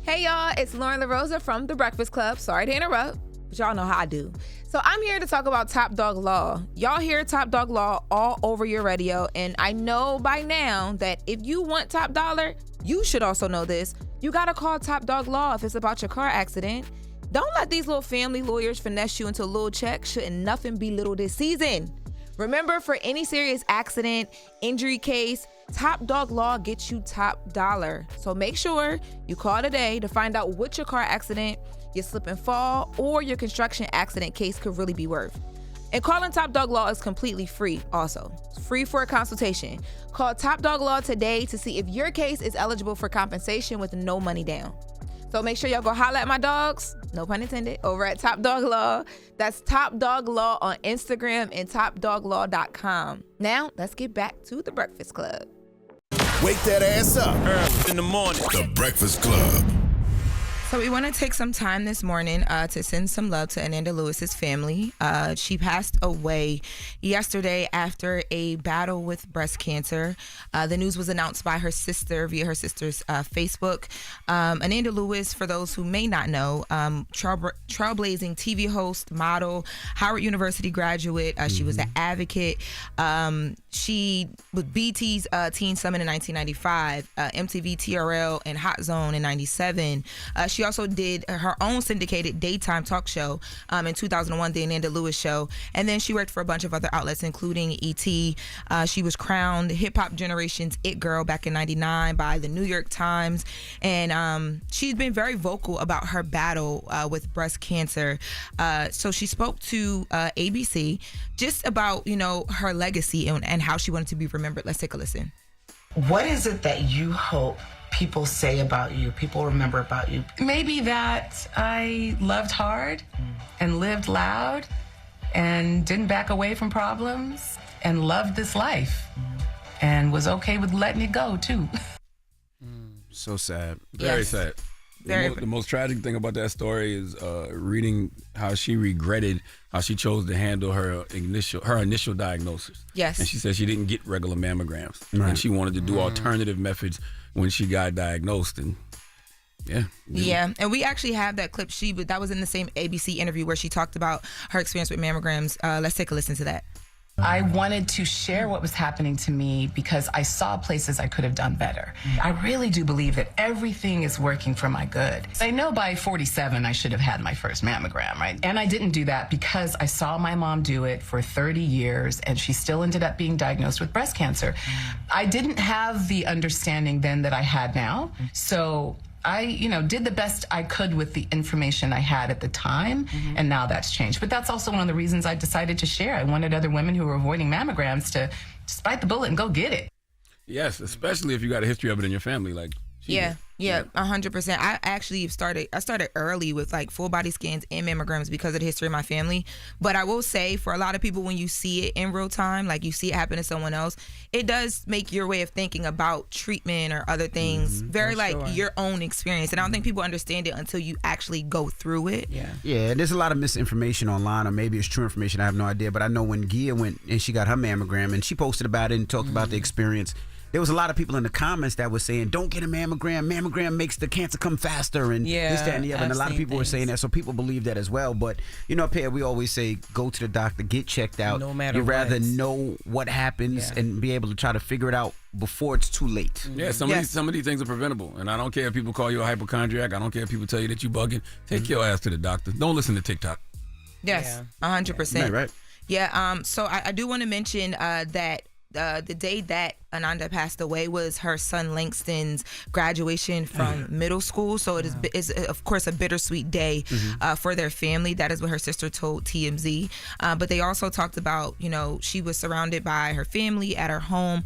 Hey y'all, it's Loren LoRosa from The Breakfast Club. Sorry to interrupt, but y'all know how I do. So I'm here to talk about Top Dog Law. Y'all hear Top Dog Law all over your radio, and I know by now that if you want top dollar, you should also know this. You gotta call Top Dog Law if it's about your car accident. Don't let these little family lawyers finesse you into a little check. Shouldn't nothing be little this season. Remember, for any serious accident, injury case, Top Dog Law gets you top dollar. So make sure you call today to find out what your car accident, your slip and fall, or your construction accident case could really be worth. And calling Top Dog Law is completely free also. It's free for a consultation. Call Top Dog Law today to see if your case is eligible for compensation with no money down. So make sure y'all go holla at my dogs, no pun intended, over at Top Dog Law. That's Top Dog Law on Instagram and topdoglaw.com. Now, let's get back to The Breakfast Club. Wake that ass up early in the morning. The Breakfast Club. So we want to take some time this morning to send some love to Ananda Lewis's family. She passed away yesterday after a battle with breast cancer. The news was announced by her sister via her sister's Facebook. Ananda Lewis, for those who may not know, trailblazing TV host, model, Howard University graduate. She was an advocate. She was BT's Teen Summit in 1995, MTV TRL and Hot Zone in 97. She also did her own syndicated daytime talk show in 2001, The Ananda Lewis Show. And then she worked for a bunch of other outlets, including E.T. She was crowned Hip Hop Generation's It Girl back in 99 by the New York Times. And she's been very vocal about her battle with breast cancer. So she spoke to ABC just about, her legacy and how she wanted to be remembered. Let's take a listen. What is it that you hope people say about you, people remember about you? Maybe that I loved hard and lived loud and didn't back away from problems and loved this life and was okay with letting it go too. So sad. Very sad. The most tragic thing about that story is reading how she regretted how she chose to handle her initial diagnosis. Yes. And she said she didn't get regular mammograms. Right. And she wanted to do alternative methods when she got diagnosed. And yeah, and we actually have that clip. That was in the same ABC interview where she talked about her experience with mammograms. Let's take a listen to that. I wanted to share what was happening to me because I saw places I could have done better. I really do believe that everything is working for my good. I know by 47 I should have had my first mammogram, right? And I didn't do that because I saw my mom do it for 30 years and she still ended up being diagnosed with breast cancer. I didn't have the understanding then that I had now. So I, did the best I could with the information I had at the time, and now that's changed. But that's also one of the reasons I decided to share. I wanted other women who were avoiding mammograms to just bite the bullet and go get it. Yes, especially if you got a history of it in your family, like. Yeah, 100%. I actually started early with like full body scans and mammograms because of the history of my family. But I will say, for a lot of people, when you see it in real time, like you see it happen to someone else, it does make your way of thinking about treatment or other things very your own experience. And I don't think people understand it until you actually go through it. Yeah, and there's a lot of misinformation online, or maybe it's true information, I have no idea. But I know when Gia went and she got her mammogram and she posted about it and talked about the experience, there was a lot of people in the comments that were saying, don't get a mammogram. Mammogram makes the cancer come faster and this, that, and the other. And a lot of people were saying that. So people believe that as well. But, Pierre, we always say, go to the doctor, get checked out. No matter You'd rather know what happens and be able to try to figure it out before it's too late. Yeah, some of these things are preventable. And I don't care if people call you a hypochondriac. I don't care if people tell you that you bugging. Take your ass to the doctor. Don't listen to TikTok. Yes, 100%. Right. Yeah, so I do want to mention that the day that Ananda passed away was her son Langston's graduation from middle school. So it is of course a bittersweet day for their family. That is what her sister told TMZ. But they also talked about, she was surrounded by her family at her home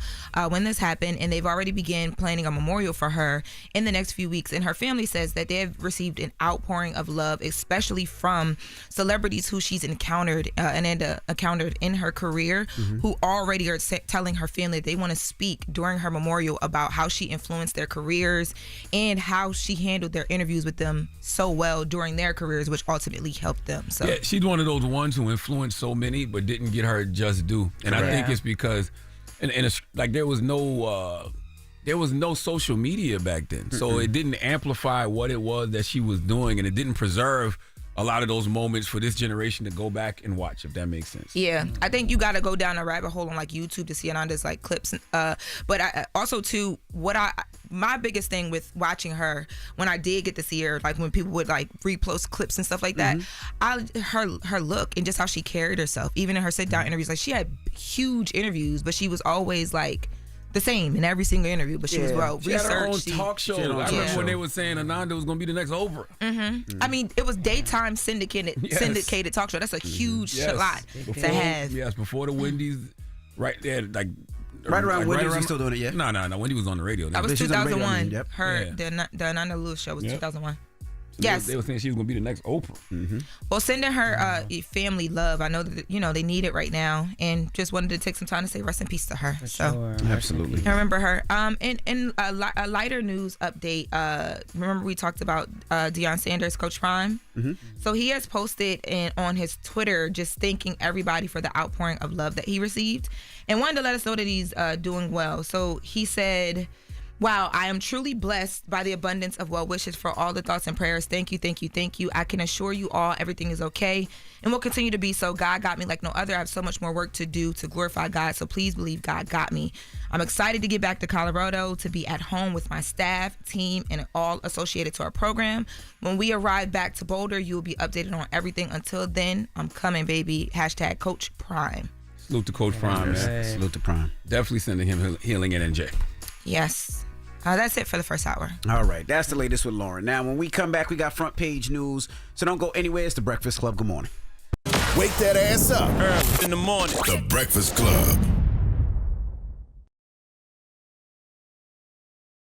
when this happened, and they've already began planning a memorial for her in the next few weeks. And her family says that they have received an outpouring of love, especially from celebrities who she's encountered, Ananda encountered in her career, who already are telling her family that they want to speak during her memorial about how she influenced their careers and how she handled their interviews with them so well during their careers, which ultimately helped them. So yeah, she's one of those ones who influenced so many but didn't get her just due. And I think it's because, and it's like there was no there was no social media back then. So it didn't amplify what it was that she was doing, and it didn't preserve a lot of those moments for this generation to go back and watch, if that makes sense. Yeah, I think you got to go down a rabbit hole on like YouTube to see Ananda's like clips. But I also too, my biggest thing with watching her when I did get to see her, like when people would like repost clips and stuff like that, her look and just how she carried herself, even in her sit down interviews, like she had huge interviews, but she was always like the same in every single interview, but she was well researched. She had her own talk show. I remember when they were saying Ananda was going to be the next Oprah. I mean, it was daytime syndicated talk show. That's a huge lot to have. Yes, before the Wendy's, right there, like right around Wendy's. Was still doing it yet? No. Wendy was on the radio. That was 2001. Yep. The Ananda Lewis show was 2001. Yes. They were saying she was going to be the next Oprah. Well, sending her family love. I know that, they need it right now, and just wanted to take some time to say rest in peace to her. Absolutely. I remember her. In a lighter news update, remember we talked about Deion Sanders, Coach Prime? So he has posted on his Twitter just thanking everybody for the outpouring of love that he received, and wanted to let us know that he's doing well. So he said, "Wow, I am truly blessed by the abundance of well wishes for all the thoughts and prayers. Thank you, thank you, thank you. I can assure you all everything is okay and will continue to be so. God got me like no other. I have so much more work to do to glorify God, so please believe God got me. I'm excited to get back to Colorado, to be at home with my staff, team, and all associated to our program. When we arrive back to Boulder, you will be updated on everything. Until then, I'm coming, baby. # Coach Prime." Salute to Coach Prime, man. Salute to Prime. Definitely sending him healing and NJ. Yes. That's it for the first hour. All right. That's the latest with Loren. Now, when we come back, we got front page news. So don't go anywhere. It's The Breakfast Club. Good morning. Wake that ass up. Early in the morning. The Breakfast Club.